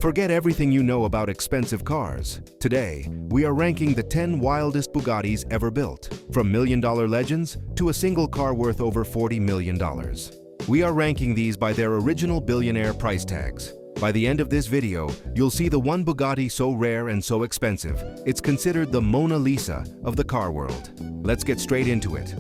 Forget everything you know about expensive cars. Today, we are ranking the 10 wildest Bugattis ever built, from million-dollar legends to a single car worth over $40 million. We are ranking these by their original billionaire price tags. By the end of this video, you'll see the one Bugatti so rare and so expensive, it's considered the Mona Lisa of the car world. Let's get straight into it.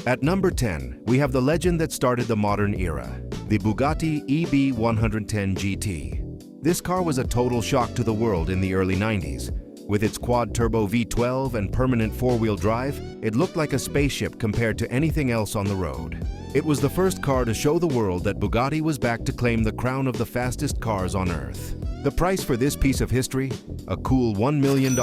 At number 10, we have the legend that started the modern era, the Bugatti EB110 GT. This car was a total shock to the world in the early 90s. With its quad-turbo V12 and permanent four-wheel drive, it looked like a spaceship compared to anything else on the road. It was the first car to show the world that Bugatti was back to claim the crown of the fastest cars on Earth. The price for this piece of history? A cool $1 million.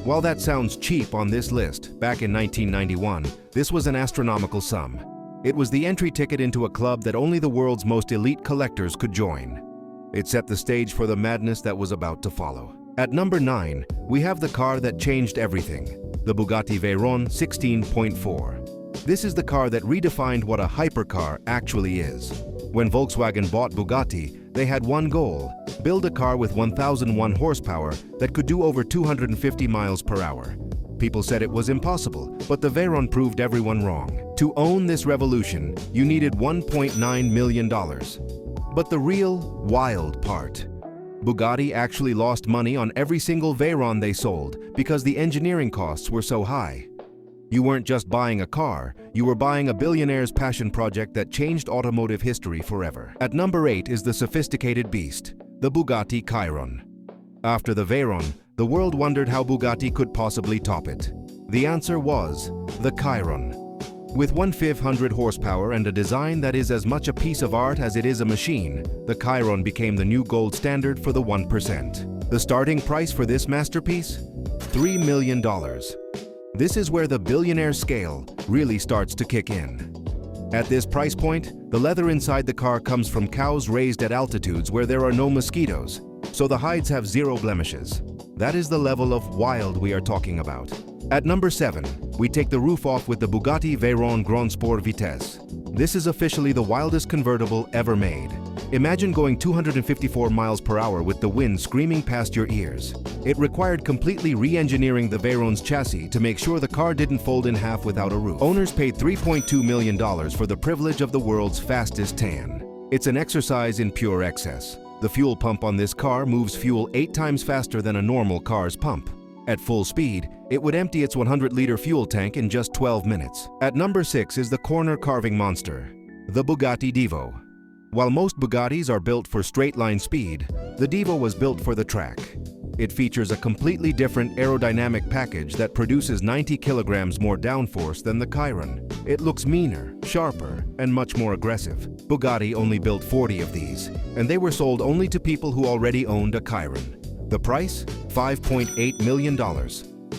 While that sounds cheap on this list, back in 1991, this was an astronomical sum. It was the entry ticket into a club that only the world's most elite collectors could join. It set the stage for the madness that was about to follow. At number 9, we have the car that changed everything, the Bugatti Veyron 16.4. This is the car that redefined what a hypercar actually is. When Volkswagen bought Bugatti, they had one goal: build a car with 1,001 horsepower that could do over 250 miles per hour. People said it was impossible, but the Veyron proved everyone wrong. To own this revolution, you needed $1.9 million. But the real, wild part. Bugatti actually lost money on every single Veyron they sold because the engineering costs were so high. You weren't just buying a car, you were buying a billionaire's passion project that changed automotive history forever. At number 8 is the sophisticated beast, the Bugatti Chiron. After the Veyron, the world wondered how Bugatti could possibly top it. The answer was the Chiron. With 1,500 horsepower and a design that is as much a piece of art as it is a machine, the Chiron became the new gold standard for the 1%. The starting price for this masterpiece? $3 million. This is where the billionaire scale really starts to kick in. At this price point, the leather inside the car comes from cows raised at altitudes where there are no mosquitoes, so the hides have zero blemishes. That is the level of wild we are talking about. At number 7, we take the roof off with the Bugatti Veyron Grand Sport Vitesse. This is officially the wildest convertible ever made. Imagine going 254 miles per hour with the wind screaming past your ears. It required completely re-engineering the Veyron's chassis to make sure the car didn't fold in half without a roof. Owners paid $3.2 million for the privilege of the world's fastest tan. It's an exercise in pure excess. The fuel pump on this car moves fuel 8 times faster than a normal car's pump. At full speed, it would empty its 100-liter fuel tank in just 12 minutes. At number 6 is the corner-carving monster, the Bugatti Divo. While most Bugattis are built for straight-line speed, the Divo was built for the track. It features a completely different aerodynamic package that produces 90 kilograms more downforce than the Chiron. It looks meaner, sharper, and much more aggressive. Bugatti only built 40 of these, and they were sold only to people who already owned a Chiron. The price? $5.8 million.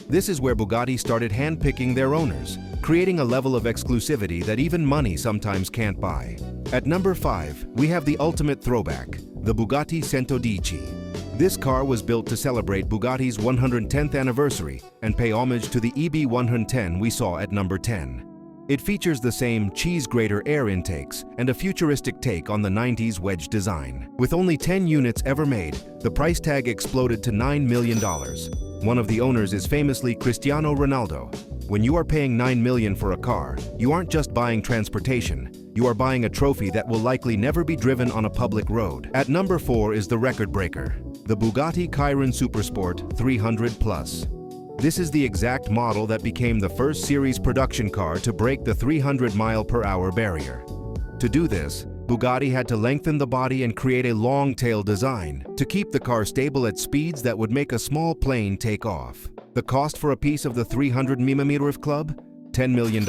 This is where Bugatti started handpicking their owners, creating a level of exclusivity that even money sometimes can't buy. At number 5, we have the ultimate throwback, the Bugatti Centodieci. This car was built to celebrate Bugatti's 110th anniversary and pay homage to the EB110 we saw at number 10. It features the same cheese grater air intakes and a futuristic take on the 90s wedge design. With only 10 units ever made, the price tag exploded to $9 million. One of the owners is famously Cristiano Ronaldo. When you are paying $9 million for a car, you aren't just buying transportation, you are buying a trophy that will likely never be driven on a public road. At number 4 is the record breaker, the Bugatti Chiron Supersport 300 Plus. This is the exact model that became the first series production car to break the 300-mile-per-hour barrier. To do this, Bugatti had to lengthen the body and create a long-tail design to keep the car stable at speeds that would make a small plane take off. The cost for a piece of the 300mm club? $10 million.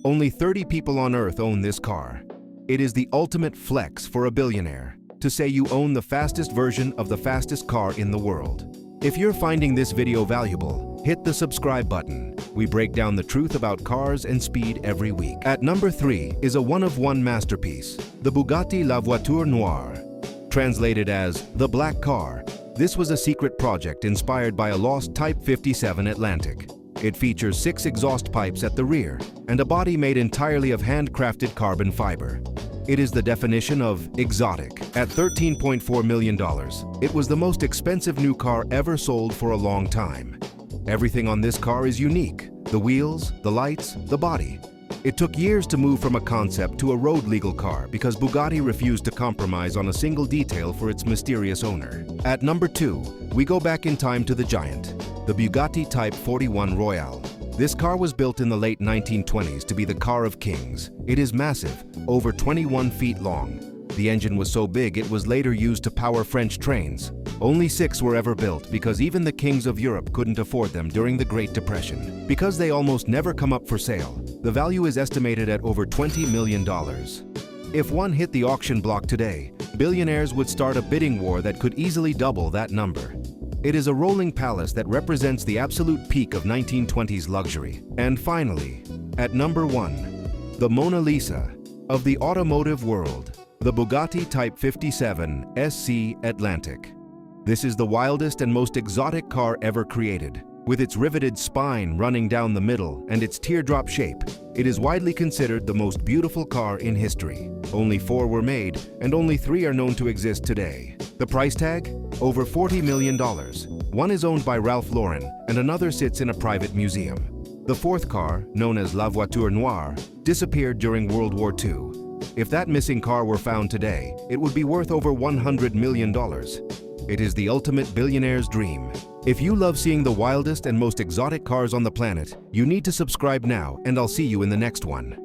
Only 30 people on Earth own this car. It is the ultimate flex for a billionaire to say you own the fastest version of the fastest car in the world. If you're finding this video valuable, hit the subscribe button. We break down the truth about cars and speed every week. At number 3 is a one-of-one masterpiece, the Bugatti La Voiture Noire. Translated as the Black Car, this was a secret project inspired by a lost Type 57 Atlantic. It features 6 exhaust pipes at the rear and a body made entirely of handcrafted carbon fiber. It is the definition of exotic. At $13.4 million, it was the most expensive new car ever sold for a long time. Everything on this car is unique: the wheels, the lights, the body. It took years to move from a concept to a road-legal car because Bugatti refused to compromise on a single detail for its mysterious owner. At number 2, we go back in time to the giant, the Bugatti Type 41 Royale. This car was built in the late 1920s to be the car of kings. It is massive, over 21 feet long. The engine was so big it was later used to power French trains. Only 6 were ever built because even the kings of Europe couldn't afford them during the Great Depression. Because they almost never come up for sale, the value is estimated at over $20 million. If one hit the auction block today, billionaires would start a bidding war that could easily double that number. It is a rolling palace that represents the absolute peak of 1920s luxury. And finally, at number 1, the Mona Lisa of the automotive world, the Bugatti Type 57 SC Atlantic. This is the wildest and most exotic car ever created. With its riveted spine running down the middle and its teardrop shape, it is widely considered the most beautiful car in history. Only 4 were made, and only 3 are known to exist today. The price tag? Over $40 million. One is owned by Ralph Lauren, and another sits in a private museum. The 4th car, known as La Voiture Noire, disappeared during World War II. If that missing car were found today, it would be worth over $100 million. It is the ultimate billionaire's dream. If you love seeing the wildest and most exotic cars on the planet, you need to subscribe now, and I'll see you in the next one.